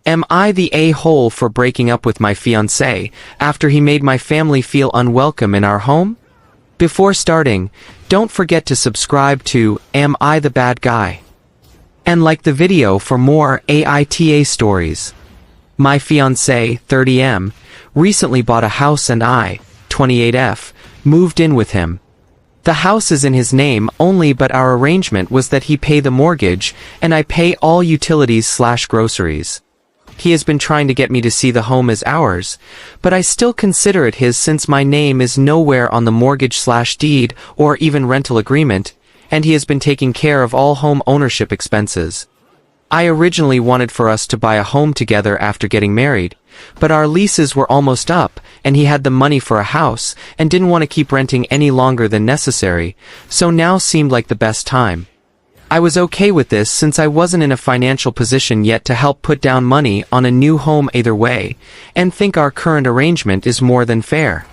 Am I the a-hole for breaking up with my fiance after he made my family feel unwelcome in our home? Before starting, don't forget to subscribe to Am I the Bad Guy? And like the video for more AITAH stories. My fiance, 30M, recently bought a house and I, 28F, moved in with him. The house is in his name only, but our arrangement was that he pay the mortgage and I pay all utilities/groceries. He has been trying to get me to see the home as ours, but I still consider it his since my name is nowhere on the mortgage/deed or even rental agreement, and he has been taking care of all home ownership expenses. I originally wanted for us to buy a home together after getting married, but our leases were almost up, and he had the money for a house, and didn't want to keep renting any longer than necessary, so now seemed like the best time. I was okay with this since I wasn't in a financial position yet to help put down money on a new home either way, and think our current arrangement is more than fair.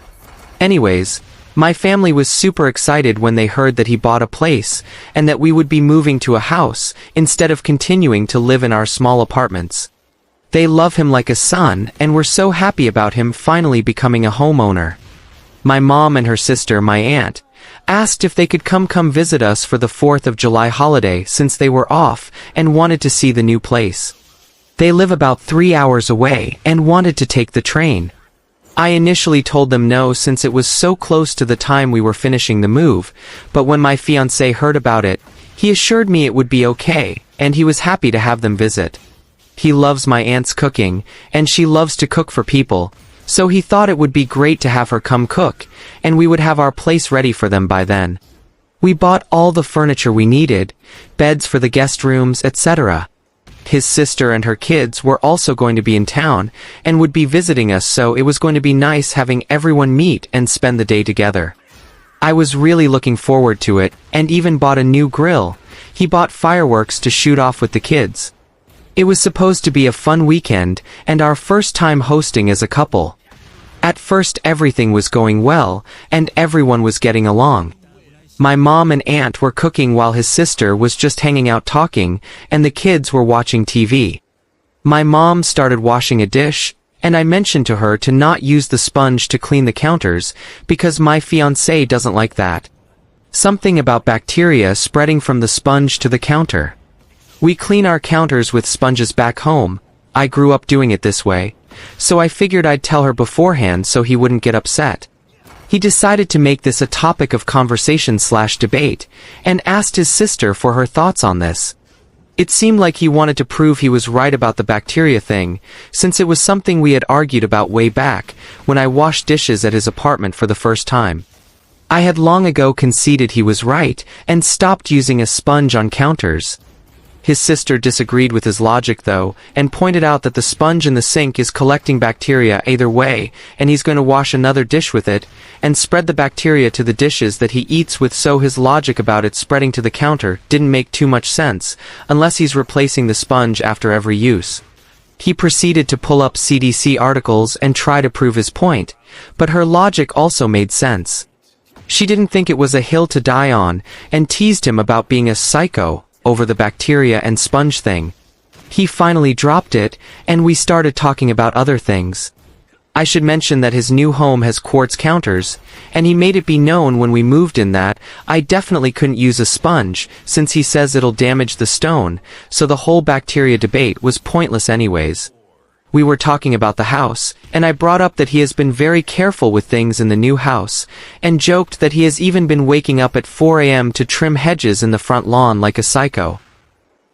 Anyways, my family was super excited when they heard that he bought a place, and that we would be moving to a house, instead of continuing to live in our small apartments. They love him like a son, and were so happy about him finally becoming a homeowner. My mom and her sister, my aunt, asked if they could come visit us for the 4th of July holiday since they were off and wanted to see the new place. They live about 3 hours away and wanted to take the train. I initially told them no since it was so close to the time we were finishing the move, but when my fiancé heard about it, he assured me it would be okay, and he was happy to have them visit. He loves my aunt's cooking, and she loves to cook for people, so he thought it would be great to have her come cook, and we would have our place ready for them by then. We bought all the furniture we needed, beds for the guest rooms, etc. His sister and her kids were also going to be in town, and would be visiting us, so it was going to be nice having everyone meet and spend the day together. I was really looking forward to it, and even bought a new grill. He bought fireworks to shoot off with the kids. It was supposed to be a fun weekend, and our first time hosting as a couple. At first everything was going well, and everyone was getting along. My mom and aunt were cooking while his sister was just hanging out talking, and the kids were watching TV. My mom started washing a dish, and I mentioned to her to not use the sponge to clean the counters, because my fiancé doesn't like that. Something about bacteria spreading from the sponge to the counter. We clean our counters with sponges back home. I grew up doing it this way, so I figured I'd tell her beforehand so he wouldn't get upset. He decided to make this a topic of conversation/debate, and asked his sister for her thoughts on this. It seemed like he wanted to prove he was right about the bacteria thing, since it was something we had argued about way back, when I washed dishes at his apartment for the first time. I had long ago conceded he was right, and stopped using a sponge on counters. His sister disagreed with his logic though, and pointed out that the sponge in the sink is collecting bacteria either way, and he's going to wash another dish with it, and spread the bacteria to the dishes that he eats with, so his logic about it spreading to the counter didn't make too much sense, unless he's replacing the sponge after every use. He proceeded to pull up CDC articles and try to prove his point, but her logic also made sense. She didn't think it was a hill to die on, and teased him about being a psycho over the bacteria and sponge thing. He finally dropped it, and we started talking about other things. I should mention that his new home has quartz counters, and he made it be known when we moved in that I definitely couldn't use a sponge, since he says it'll damage the stone, so the whole bacteria debate was pointless anyways. We were talking about the house, and I brought up that he has been very careful with things in the new house, and joked that he has even been waking up at 4 a.m. to trim hedges in the front lawn like a psycho.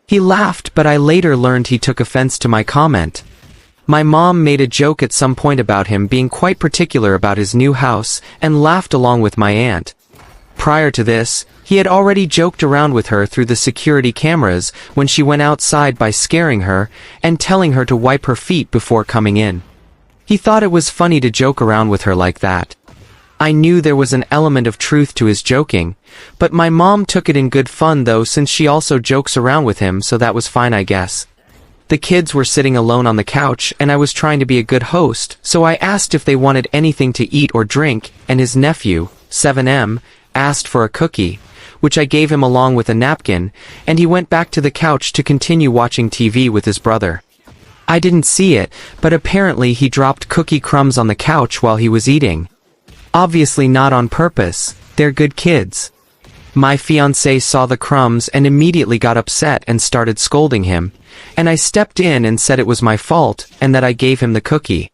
He laughed, but I later learned he took offense to my comment. My mom made a joke at some point about him being quite particular about his new house, and laughed along with my aunt. Prior to this, he had already joked around with her through the security cameras when she went outside by scaring her, and telling her to wipe her feet before coming in. He thought it was funny to joke around with her like that. I knew there was an element of truth to his joking, but my mom took it in good fun though, since she also jokes around with him, so that was fine, I guess. The kids were sitting alone on the couch, and I was trying to be a good host, so I asked if they wanted anything to eat or drink, and his nephew, 7M, asked for a cookie, which I gave him along with a napkin, and he went back to the couch to continue watching TV with his brother. I didn't see it, but apparently he dropped cookie crumbs on the couch while he was eating. Obviously not on purpose, they're good kids. My fiance saw the crumbs and immediately got upset and started scolding him, and I stepped in and said it was my fault and that I gave him the cookie.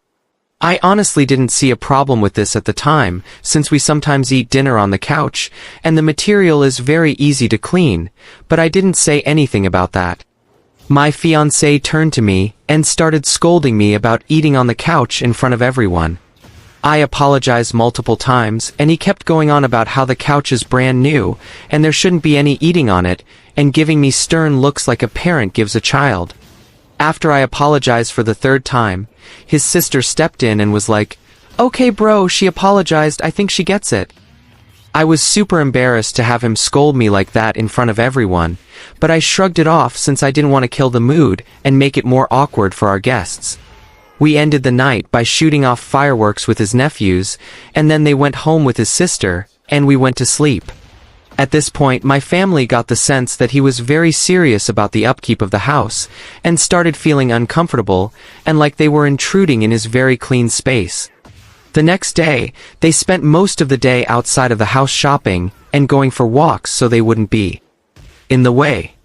I honestly didn't see a problem with this at the time, since we sometimes eat dinner on the couch, and the material is very easy to clean, but I didn't say anything about that. My fiancé turned to me and started scolding me about eating on the couch in front of everyone. I apologized multiple times, and he kept going on about how the couch is brand new, and there shouldn't be any eating on it, and giving me stern looks like a parent gives a child. After I apologized for the third time, his sister stepped in and was like, "Okay bro, she apologized, I think she gets it." I was super embarrassed to have him scold me like that in front of everyone, but I shrugged it off since I didn't want to kill the mood and make it more awkward for our guests. We ended the night by shooting off fireworks with his nephews, and then they went home with his sister, and we went to sleep. At this point, my family got the sense that he was very serious about the upkeep of the house, and started feeling uncomfortable, and like they were intruding in his very clean space. The next day, they spent most of the day outside of the house shopping, and going for walks so they wouldn't be in the way.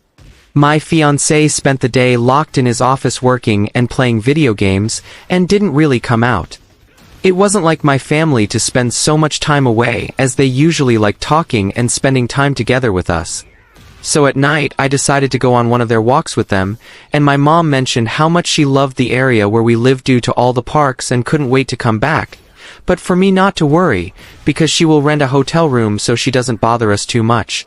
My fiancé spent the day locked in his office working and playing video games, and didn't really come out. It wasn't like my family to spend so much time away, as they usually like talking and spending time together with us. So at night, I decided to go on one of their walks with them, and my mom mentioned how much she loved the area where we lived due to all the parks and couldn't wait to come back. But for me not to worry, because she will rent a hotel room so she doesn't bother us too much.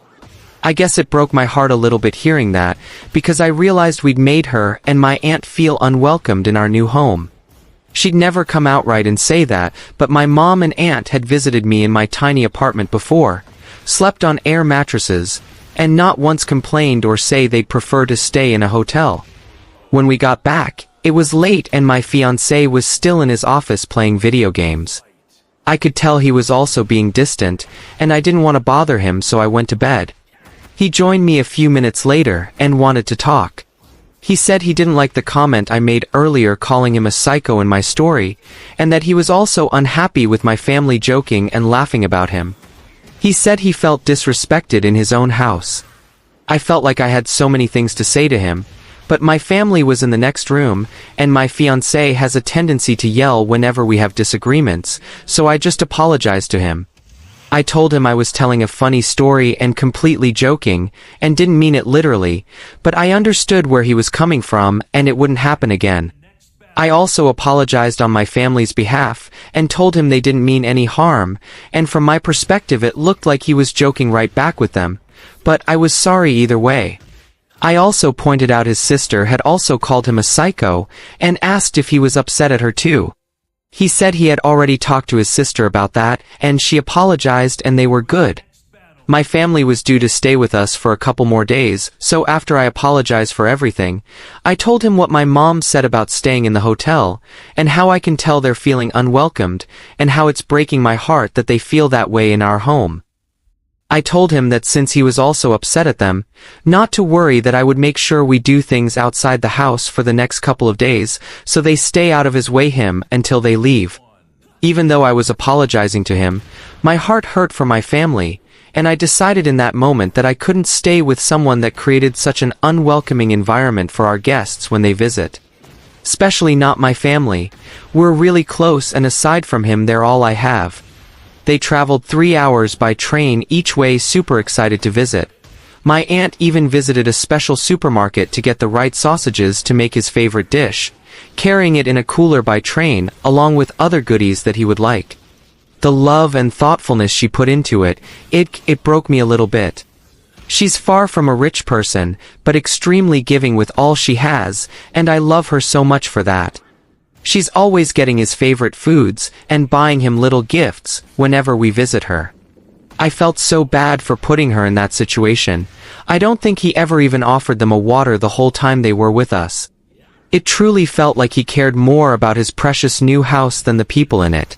I guess it broke my heart a little bit hearing that, because I realized we'd made her and my aunt feel unwelcomed in our new home. She'd never come outright and say that, but my mom and aunt had visited me in my tiny apartment before, slept on air mattresses, and not once complained or say they'd prefer to stay in a hotel. When we got back, it was late and my fiancé was still in his office playing video games. I could tell he was also being distant, and I didn't want to bother him, so I went to bed. He joined me a few minutes later and wanted to talk. He said he didn't like the comment I made earlier calling him a psycho in my story, and that he was also unhappy with my family joking and laughing about him. He said he felt disrespected in his own house. I felt like I had so many things to say to him, but my family was in the next room, and my fiancé has a tendency to yell whenever we have disagreements, so I just apologized to him. I told him I was telling a funny story and completely joking, and didn't mean it literally, but I understood where he was coming from and it wouldn't happen again. I also apologized on my family's behalf, and told him they didn't mean any harm, and from my perspective it looked like he was joking right back with them, but I was sorry either way. I also pointed out his sister had also called him a psycho, and asked if he was upset at her too. He said he had already talked to his sister about that, and she apologized and they were good. My family was due to stay with us for a couple more days, so after I apologized for everything, I told him what my mom said about staying in the hotel, and how I can tell they're feeling unwelcomed, and how it's breaking my heart that they feel that way in our home. I told him that since he was also upset at them, not to worry, that I would make sure we do things outside the house for the next couple of days, so they stay out of his way until they leave. Even though I was apologizing to him, my heart hurt for my family, and I decided in that moment that I couldn't stay with someone that created such an unwelcoming environment for our guests when they visit. Especially not my family. We're really close, and aside from him they're all I have. They traveled 3 hours by train each way, super excited to visit. My aunt even visited a special supermarket to get the right sausages to make his favorite dish, carrying it in a cooler by train, along with other goodies that he would like. The love and thoughtfulness she put into it broke me a little bit. She's far from a rich person, but extremely giving with all she has, and I love her so much for that. She's always getting his favorite foods, and buying him little gifts, whenever we visit her. I felt so bad for putting her in that situation. I don't think he ever even offered them a water the whole time they were with us. It truly felt like he cared more about his precious new house than the people in it.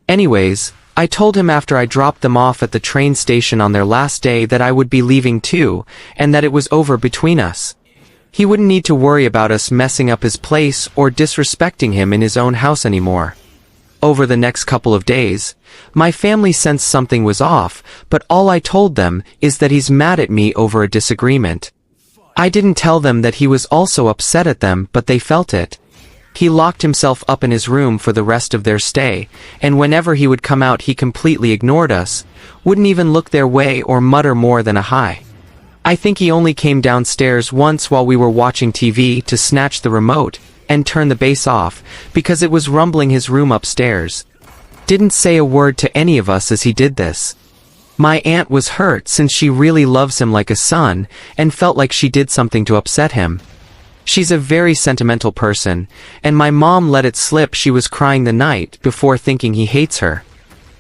Anyways, I told him after I dropped them off at the train station on their last day that I would be leaving too, and that it was over between us. He wouldn't need to worry about us messing up his place or disrespecting him in his own house anymore. Over the next couple of days, my family sensed something was off, but all I told them is that he's mad at me over a disagreement. I didn't tell them that he was also upset at them, but they felt it. He locked himself up in his room for the rest of their stay, and whenever he would come out he completely ignored us, wouldn't even look their way or mutter more than a hi. I think he only came downstairs once while we were watching TV to snatch the remote and turn the bass off, because it was rumbling his room upstairs. Didn't say a word to any of us as he did this. My aunt was hurt since she really loves him like a son, and felt like she did something to upset him. She's a very sentimental person, and my mom let it slip she was crying the night before thinking he hates her.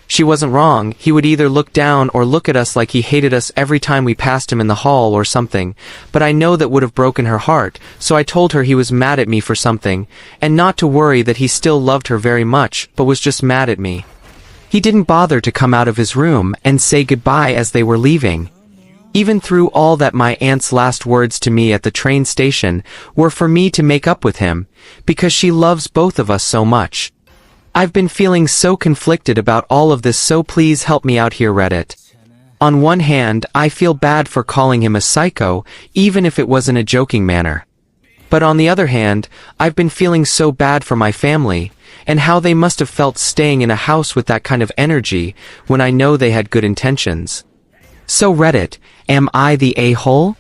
She wasn't wrong. He would either look down or look at us like he hated us every time we passed him in the hall or something, but I know that would have broken her heart, so I told her he was mad at me for something, and not to worry, that he still loved her very much, but was just mad at me. He didn't bother to come out of his room and say goodbye as they were leaving. Even through all that, my aunt's last words to me at the train station were for me to make up with him, because she loves both of us so much. I've been feeling so conflicted about all of this, so please help me out here, Reddit. On one hand, I feel bad for calling him a psycho, even if it was in a joking manner. But on the other hand, I've been feeling so bad for my family, and how they must have felt staying in a house with that kind of energy, when I know they had good intentions. So Reddit, am I the a-hole?